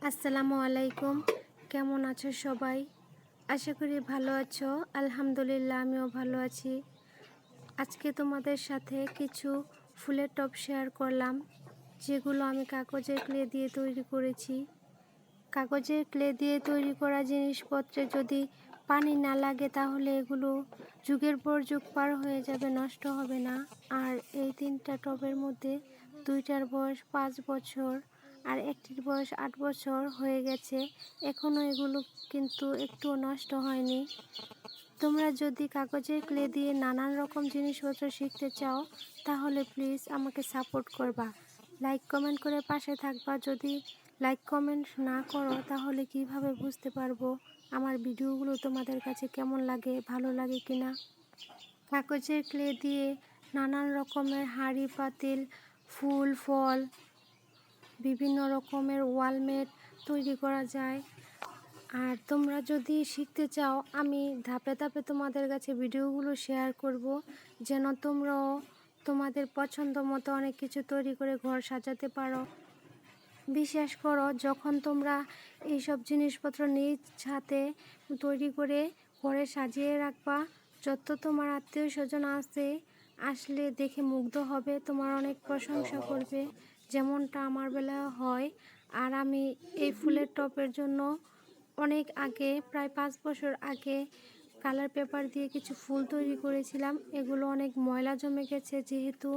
আসসালামু আলাইকুম। কেমন আছো সবাই? আশা করি ভালো আছো। আলহামদুলিল্লাহ আমিও ভালো আছি। আজকে তোমাদের সাথে কিছু ফুলের টব শেয়ার করলাম, যেগুলো আমি কাগজের ক্লে দিয়ে তৈরি করেছি। কাগজের ক্লে দিয়ে তৈরি করা জিনিসপত্রে যদি পানি না লাগে তাহলে এগুলো যুগের পর যুগ পার হয়ে যাবে, নষ্ট হবে না। আর এই 3টা টবের মধ্যে 2টার বয়স 5 বছর আর একটির বয়স 8 বছর হয়ে গেছে। এখনও এগুলো কিন্তু একটুও নষ্ট হয়নি। তোমরা যদি কাগজের ক্লে দিয়ে নানান রকম জিনিসপত্র শিখতে চাও তাহলে প্লিজ আমাকে সাপোর্ট করবা, লাইক কমেন্ট করে পাশে থাকবা। যদি লাইক কমেন্ট না করো তাহলে কিভাবে বুঝতে পারবো আমার ভিডিওগুলো তোমাদের কাছে কেমন লাগে, ভালো লাগে কিনা। কাগজের ক্লে দিয়ে নানান রকমের হাঁড়ি পাতিল, ফুল ফল, বিভিন্ন রকমের ওয়ালমেট তৈরি করা যায়। আর তোমরা যদি শিখতে চাও আমি ধাপে ধাপে তোমাদের কাছে ভিডিওগুলো শেয়ার করব, যেন তোমরাও তোমাদের পছন্দ মতো অনেক কিছু তৈরি করে ঘর সাজাতে পারো। বিশ্বাস করো, যখন তোমরা এইসব জিনিসপত্র নিজ হাতে তৈরি করে ঘরে সাজিয়ে রাখবা, যত তোমার আত্মীয় স্বজন আসলে দেখে মুগ্ধ হবে, তোমার অনেক প্রশংসা করবে, যেমনটা আমার বেলায় হয়। আর আমি এই ফুলের টবের জন্য অনেক আগে, প্রায় 5 বছর আগে কালার পেপার দিয়ে কিছু ফুল তৈরি করেছিলাম। এগুলো অনেক ময়লা জমে গেছে, যেহেতু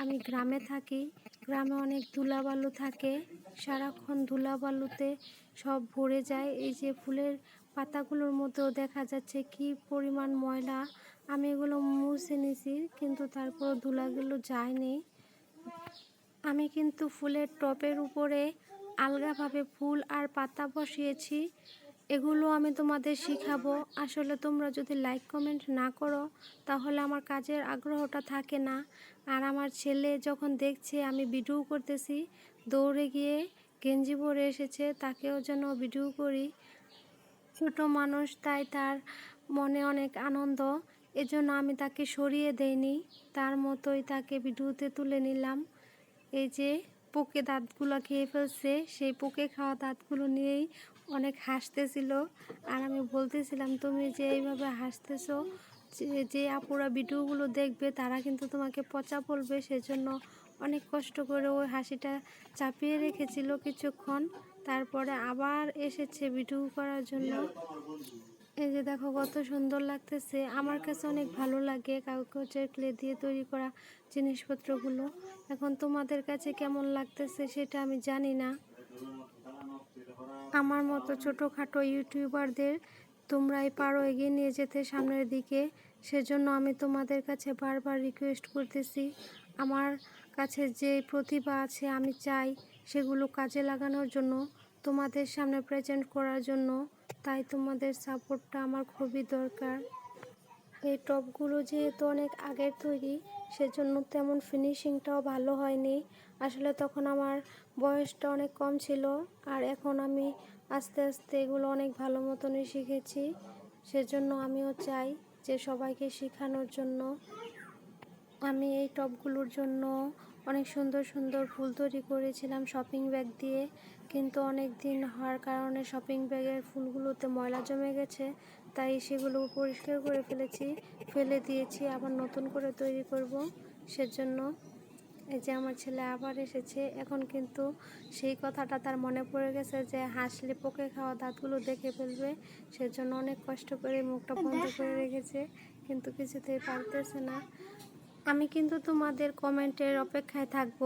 আমি গ্রামে থাকি। গ্রামে অনেক ধুলাবালু থাকে, সারাক্ষণ ধুলাবালুতে সব ভরে যায়। এই যে ফুলের পাতাগুলোর মধ্যেও দেখা যাচ্ছে কি পরিমাণ ময়লা। আমি এগুলো মুছে নিছি, কিন্তু তারপর ধুলাগুলো যায়নি। আমি কিন্তু ফুলের টবের উপরে আলগাভাবে ফুল আর পাতা বসিয়েছি। এগুলো আমি তোমাদের শিখাবো। আসলে তোমরা যদি লাইক কমেন্ট না করো তাহলে আমার কাজের আগ্রহটা থাকে না। আর আমার ছেলে যখন দেখছে আমি ভিডিও করতেছি, দৌড়ে গিয়ে গেঞ্জি পরে এসেছে, তাকেও যেন ভিডিও করি। ছোট মানুষ, তাই তার মনে অনেক আনন্দ, এজন্য আমি তাকে সরিয়ে দেইনি, তার মতোই তাকে ভিডিওতে তুলে নিলাম। এই যে পোকে দাঁতগুলো খেয়ে ফেলছে, সেই পোকে খাওয়া দাঁতগুলো নিয়েই অনেক হাসতেছিল। আর আমি বলতেছিলাম, তুমি যে এইভাবে হাসতেছো, যে আপুরা ভিডিওগুলো দেখবে তারা কিন্তু তোমাকে পচা বলবে, সেজন্য অনেক কষ্ট করে ওই হাসিটা চাপিয়ে রেখেছিল কিছুক্ষণ। তারপরে আবার এসেছে ভিডিও করার জন্য। এই যে দেখো কত সুন্দর লাগতেছে, আমার কাছে অনেক ভালো লাগে কাগজের ক্লে দিয়ে তৈরি করা জিনিসপত্রগুলো। এখন তোমাদের কাছে কেমন লাগতেছে সেটা আমি জানি না। আমার মতো ছোটোখাটো ইউটিউবারদের তোমরাই পারো এগিয়ে নিয়ে যেতে সামনের দিকে, সেজন্য আমি তোমাদের কাছে বারবার রিকোয়েস্ট করতেছি। আমার কাছে যে প্রতিভা আছে আমি চাই সেগুলো কাজে লাগানোর জন্য, তোমাদের সামনে প্রেজেন্ট করার জন্য। তাই তোমাদের সাপোর্টটা আমার খুবই দরকার। এই টবগুলো যেহেতু অনেক আগের তৈরি, সেজন্য তেমন ফিনিশিংটাও ভালো হয়নি। আসলে তখন আমার বয়সটা অনেক কম ছিল, আর এখন আমি আস্তে আস্তে এগুলো অনেক ভালো মতনই শিখেছি। সেজন্য আমিও চাই যে সবাইকে শেখানোর জন্য। আমি এই টবগুলোর জন্য অনেক সুন্দর সুন্দর ফুল তৈরি করেছিলাম শপিং ব্যাগ দিয়ে, কিন্তু অনেক দিন হওয়ার কারণে শপিং ব্যাগের ফুলগুলোতে ময়লা জমে গেছে, তাই সেগুলো পরিষ্কার করে ফেলে দিয়েছি, আবার নতুন করে তৈরি করব। সেজন্য এই যে আমার ছেলে আবার এসেছে, এখন কিন্তু সেই কথাটা তার মনে পড়ে গেছে যে হাসলে পোকে খাওয়া দাঁতগুলো দেখে ফেলবে, সেজন্য অনেক কষ্ট করে মুখটা বন্ধ করে রেখেছে, কিন্তু কিছুতেই পারতেছে না। আমি কিন্তু তোমাদের কমেন্টের অপেক্ষায় থাকব।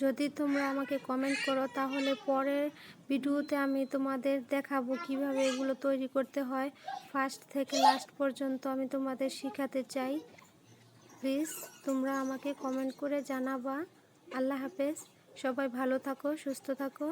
যদি তোমরা আমাকে কমেন্ট করো তাহলে পরের ভিডিওতে আমি তোমাদের দেখাবো কিভাবে এগুলো তৈরি করতে হয়। ফার্স্ট থেকে লাস্ট পর্যন্ত আমি তোমাদের শেখাতে চাই। প্লিজ তোমরা আমাকে কমেন্ট করে জানাবা। আল্লাহ হাফেজ, সবাই ভালো থাকো, সুস্থ থাকো।